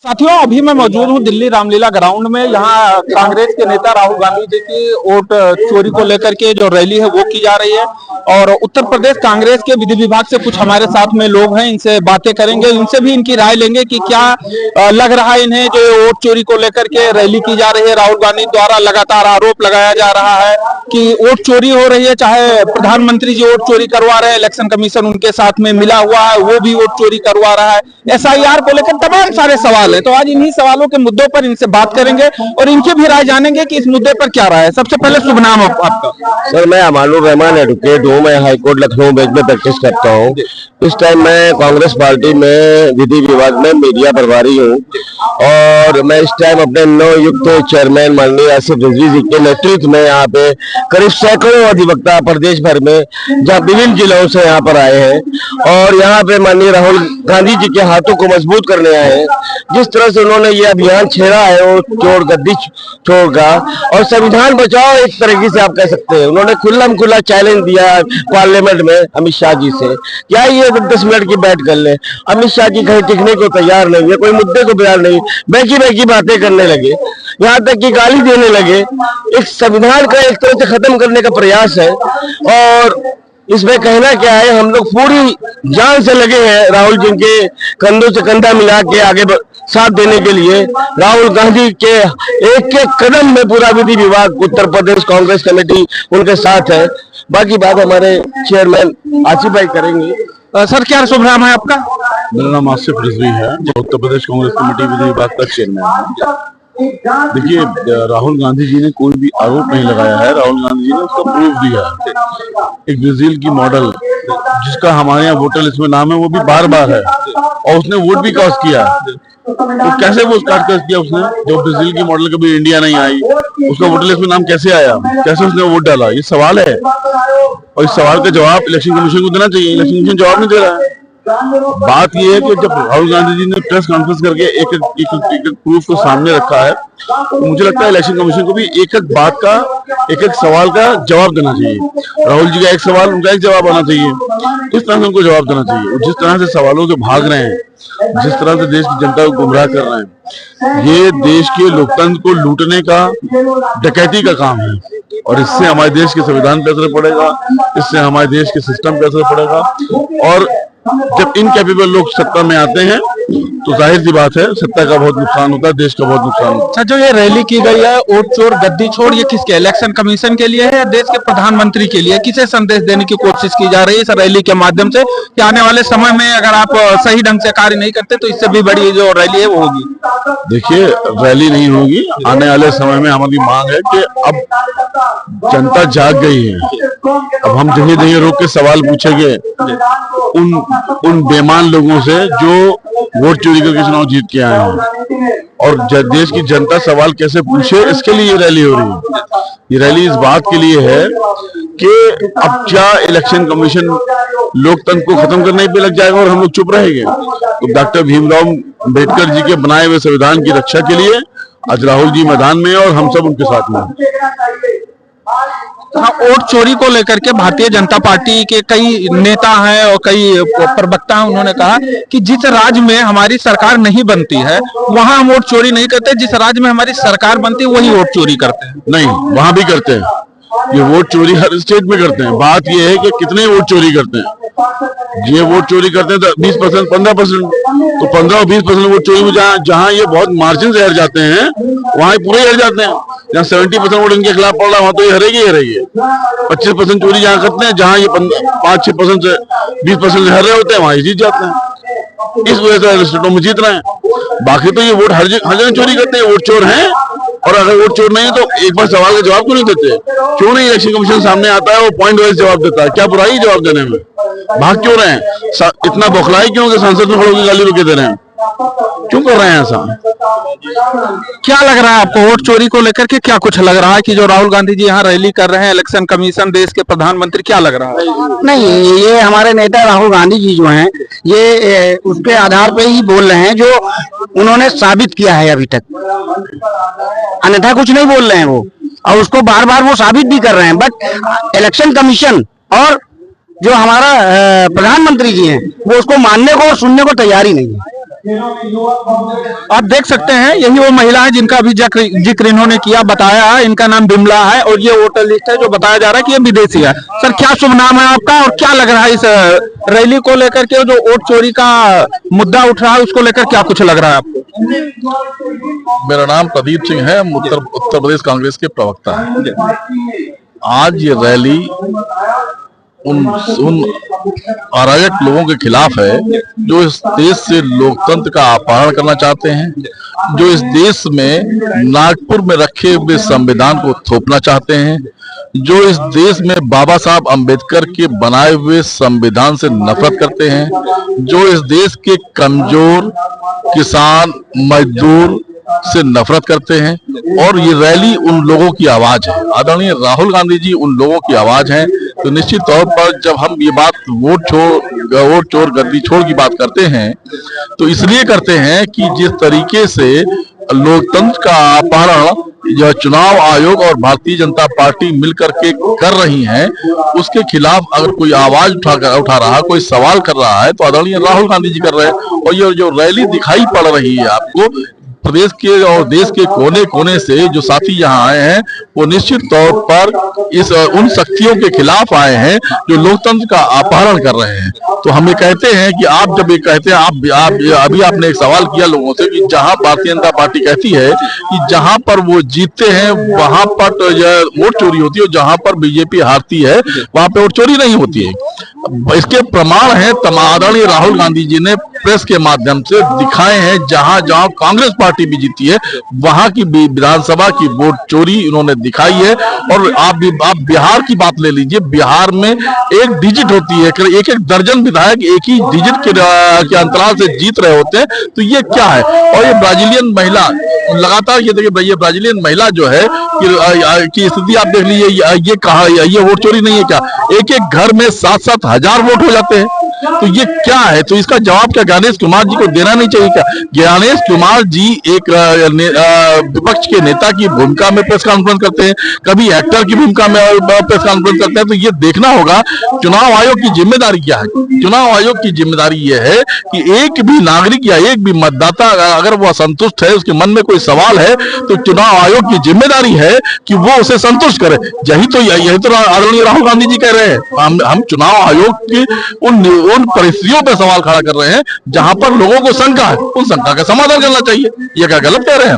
साथियों, अभी मैं मौजूद हूँ दिल्ली रामलीला ग्राउंड में। यहाँ कांग्रेस के नेता राहुल गांधी जी की वोट चोरी को लेकर के जो रैली है वो की जा रही है और उत्तर प्रदेश कांग्रेस के विधि विभाग से कुछ हमारे साथ में लोग हैं, इनसे बातें करेंगे, इनसे भी इनकी राय लेंगे कि क्या लग रहा है इन्हें जो वोट चोरी को लेकर के रैली की जा रही है। राहुल गांधी द्वारा लगातार आरोप लगाया जा रहा है कि वोट चोरी हो रही है, चाहे प्रधानमंत्री जी वोट चोरी करवा रहे हैं, इलेक्शन कमीशन उनके साथ में मिला हुआ है, वो भी वोट चोरी करवा रहा है, SIR को लेकर तमाम सारे सवाल है। तो आज इन्हीं सवालों के मुद्दों पर इनसे बात करेंगे और इनकी भी राय जानेंगे कि इस मुद्दे पर क्या राय है। सबसे पहले शुभ नाम आपका? सर, मैं अमानुर रहमान एडवोकेट हूँ। मैं हाईकोर्ट लखनऊ बेंच में प्रैक्टिस करता हूँ। इस टाइम मैं कांग्रेस पार्टी में विधि विभाग में मीडिया प्रभारी हूँ और मैं इस टाइम अपने नवयुक्त चेयरमैन माननीय आसिफ रिजवी जी के नेतृत्व में यहाँ पे करीब सैकड़ों अधिवक्ता प्रदेश भर में जहाँ विभिन्न जिलों से यहाँ पर आए हैं और यहाँ पे माननीय राहुल गांधी जी के हाथों को मजबूत करने आए हैं। जिस तरह से उन्होंने ये अभियान छेड़ा है वो चोर गद्दी चोर का और संविधान बचाओ, एक तरीके से आप कह सकते हैं। उन्होंने खुला चैलेंज दिया पार्लियामेंट में अमित शाह जी से, क्या ये 10 मिनट की बैठ कर ले। अमित शाह जी कहीं टिकने को तैयार नहीं है, कोई मुद्दे को बयान नहीं, बैकी बातें करने लगे, यहाँ तक कि गाली देने लगे। एक संविधान का एक तरह से खत्म करने का प्रयास है और इसमें कहना क्या है, हम लोग पूरी जान से लगे हैं राहुल जी के कंधों से कंधा मिला के आगे साथ देने के लिए। राहुल गांधी के एक एक कदम में पूरा विधि विभाग, उत्तर प्रदेश कांग्रेस कमेटी उनके साथ है। बाकी बात हमारे चेयरमैन आसिफ भाई करेंगे। सर, क्या शुभ नाम है आपका? मेरा नाम आसिफ रिजवी है, उत्तर प्रदेश कांग्रेस कमेटी विधि विभाग का चेयरमैन है। देखिए, राहुल गांधी जी ने कोई भी आरोप नहीं लगाया है, राहुल गांधी जी ने उसका प्रूफ दिया है। एक ब्राजील की मॉडल जिसका हमारे यहाँ वोटर लिस्ट में नाम है वो भी बार है और उसने वोट भी कास्ट किया है। तो कैसे वो कास्ट किया उसने? जब ब्राजील की मॉडल कभी इंडिया नहीं आई, उसका वोटर लिस्ट में नाम कैसे आया, कैसे उसने वोट डाला? ये सवाल है और इस सवाल का जवाब इलेक्शन कमीशन को देना चाहिए। इलेक्शन कमीशन जवाब नहीं दे रहा है। बात यह है कि जब राहुल गांधी जी ने प्रेस कॉन्फ्रेंस करके एक प्रूफ को सामने रखा है, तो मुझे लगता है इलेक्शन कमीशन को भी एक बात का, एक सवाल का जवाब देना चाहिए। राहुल जी का एक सवाल, उनका एक जवाब आना चाहिए। इस तरह से उनको जवाब देना चाहिए। जिस तरह से सवालों से भाग रहे हैं, जिस तरह से देश की जनता को गुमराह कर रहे हैं, ये देश के लोकतंत्र को लूटने का, डकैती का काम है और इससे हमारे देश के संविधान पे असर पड़ेगा, इससे हमारे देश के सिस्टम पे असर पड़ेगा। और जब इनकैपेबल लोग सत्ता में आते हैं तो जाहिर सी बात है सत्ता का बहुत नुकसान होता है, देश का बहुत नुकसान होता है। अच्छा, जो ये रैली की गई है वोट चोर गद्दी छोड़, ये किसके, इलेक्शन कमीशन के लिए है या देश के प्रधानमंत्री के लिए? किसे संदेश देने की कोशिश की जा रही है इस रैली के माध्यम से कि आने वाले समय में अगर आप सही ढंग से कार्य नहीं करते तो इससे भी बड़ी जो रैली है वो होगी? देखिए, रैली नहीं होगी। आने वाले समय में हमारी मांग है कि अब जनता जाग गई है। अब हम जगह रोक के सवाल पूछेंगे उन बेईमान लोगों से जो वोट चोरी करके चुनाव जीत के आए हैं और देश की जनता सवाल कैसे पूछे, इसके लिए ये रैली हो रही है। ये रैली इस बात के लिए है कि अब क्या इलेक्शन कमीशन लोकतंत्र को खत्म करने पे लग जाएगा और हम लोग चुप रहेंगे? तो डॉक्टर भीमराव अम्बेडकर जी के बनाए हुए संविधान की रक्षा के लिए आज राहुल जी मैदान में और हम सब उनके साथ में। हाँ, वोट चोरी को लेकर के भारतीय जनता पार्टी के कई नेता हैं और कई प्रवक्ता हैं, उन्होंने कहा कि जिस राज्य में हमारी सरकार नहीं बनती है वहां हम वोट चोरी नहीं करते, जिस राज्य में हमारी सरकार बनती है वही वोट चोरी करते हैं। नहीं, वहां भी करते हैं। ये वोट चोरी हर स्टेट में करते हैं। बात ये है कि कितने वोट चोरी करते हैं। ये वोट चोरी करते हैं तो 20%, 15%, तो 15 और 20% वोट चोरी में जहां ये बहुत मार्जिन से हर जाते हैं वहां पूरे हर जाते हैं। जहाँ 70% वोट इनके खिलाफ पड़ रहा है वहां तो ये हरेगी। 25% चोरी जहाँ करते हैं, जहाँ ये 5-6% से 20% से हर रहे होते हैं, वहां ये जीत जाते हैं। इस वजह से स्टेटों में जीत रहे हैं। बाकी तो ये वोट हर जगह चोरी करते हैं, वोट चोर हैं। और अगर वोट चोर नहीं है तो एक बार सवाल का जवाब क्यों नहीं देते? क्यों नहीं इलेक्शन कमीशन सामने आता है, वो पॉइंट वाइज जवाब देता है? क्या बुराई जवाब देने में? भाग क्यों रहे हैं? इतना बौखलाए क्यों कि सांसद में खड़े होकर गाली रोके दे रहे हैं? क्यों कर रहे हैं ऐसा? क्या लग रहा है आपको वोट चोरी को लेकर के? क्या कुछ लग रहा है कि जो राहुल गांधी जी यहाँ रैली कर रहे हैं, इलेक्शन कमीशन, देश के प्रधानमंत्री, क्या लग रहा है? नहीं, ये हमारे नेता राहुल गांधी जी जो हैं ये उसके आधार पे ही बोल रहे हैं जो उन्होंने साबित किया है अभी तक, अन्यथा कुछ नहीं बोल रहे हैं वो। और उसको बार बार वो साबित भी कर रहे हैं। बट इलेक्शन कमीशन और जो हमारा प्रधानमंत्री जी हैं वो उसको मानने को और सुनने को तैयार ही नहीं है। आप देख सकते हैं यही वो महिला है जिनका भी जिक्र इन्होंने किया, बताया है। इनका नाम बिमला है और ये वोटर लिस्ट है जो बताया जा रहा है कि ये विदेशी है। सर, क्या शुभ नाम है आपका और क्या लग रहा है इस रैली को लेकर के, जो वोट चोरी का मुद्दा उठ रहा है उसको लेकर क्या कुछ लग रहा है आपको? मेरा नाम प्रदीप सिंह है, उत्तर प्रदेश कांग्रेस के प्रवक्ता है। आज ये रैली उन अराजक लोगों के खिलाफ है जो इस देश से लोकतंत्र का अपहरण करना चाहते हैं, जो इस देश में नागपुर में रखे हुए संविधान को थोपना चाहते हैं, जो इस देश में बाबा साहब अंबेडकर के बनाए हुए संविधान से नफरत करते हैं, जो इस देश के कमजोर किसान मजदूर से नफरत करते हैं। और ये रैली उन लोगों की आवाज है। आदरणीय राहुल गांधी जी उन लोगों की आवाज है। तो निश्चित तौर पर जब हम ये बात वोट चोर गद्दी छोड़ की बात करते हैं तो इसलिए करते हैं कि जिस तरीके से लोकतंत्र का अपहरण जो चुनाव आयोग और भारतीय जनता पार्टी मिलकर के कर रही हैं, उसके खिलाफ अगर कोई आवाज उठा रहा है, कोई सवाल कर रहा है, तो आदरणीय राहुल गांधी जी कर रहे हैं। और ये जो रैली दिखाई पड़ रही है आपको, प्रदेश के और देश के कोने कोने से जो साथी यहाँ आए हैं वो निश्चित तौर पर उन शक्तियों के खिलाफ आए हैं जो लोकतंत्र का अपहरण कर रहे हैं। तो हम ये कहते हैं कि आप जब ये कहते हैं, आप अभी आपने एक सवाल किया लोगों से कि जहां भारतीय जनता पार्टी कहती है कि जहां पर वो जीतते हैं वहां पर तो वोट चोरी होती है, और जहां पर बीजेपी हारती है वहां पे वोट चोरी नहीं होती है। इसके प्रमाण है आदरणीय राहुल गांधी जी ने प्रेस के माध्यम से दिखाए हैं। जहां जहां कांग्रेस पार्टी भी जीती है वहां की विधानसभा की वोट चोरी उन्होंने दिखाई है। और आप बिहार की बात ले लीजिए, बिहार में एक डिजिट होती है, एक एक दर्जन विधायक एक ही डिजिट के अंतराल से जीत रहे होते हैं। तो ये क्या है? और ये ब्राजीलियन महिला लगातार, ये देखिए, ये ब्राजीलियन महिला जो है कि स्थिति आप देख लीजिए, ये कहा ये वोट चोरी नहीं है क्या? एक एक घर में 7-7 हजार वोट हो जाते हैं। तो ये क्या है? तो इसका जवाब क्या गणेश कुमार जी को देना नहीं चाहिए क्या? गणेश कुमार जी एक विपक्ष के नेता की भूमिका में प्रेस कॉन्फ्रेंस करते हैं, कभी एक्टर की भूमिका में प्रेस कॉन्फ्रेंस करते हैं। तो ये देखना होगा चुनाव आयोग की जिम्मेदारी क्या है। चुनाव आयोग की जिम्मेदारी ये है कि एक भी नागरिक या एक भी मतदाता अगर वो असंतुष्ट है, उसके मन में कोई सवाल है, तो चुनाव आयोग की जिम्मेदारी है कि वो उसे संतुष्ट करे। यही तो आदरणीय राहुल गांधी जी कह रहे हैं। हम चुनाव आयोग की उन परिस्थितियों पर सवाल खड़ा कर रहे हैं जहां पर लोगों को शंका है, उन शंका का समाधान करना चाहिए। ये क्या गलत कह रहे हैं हम?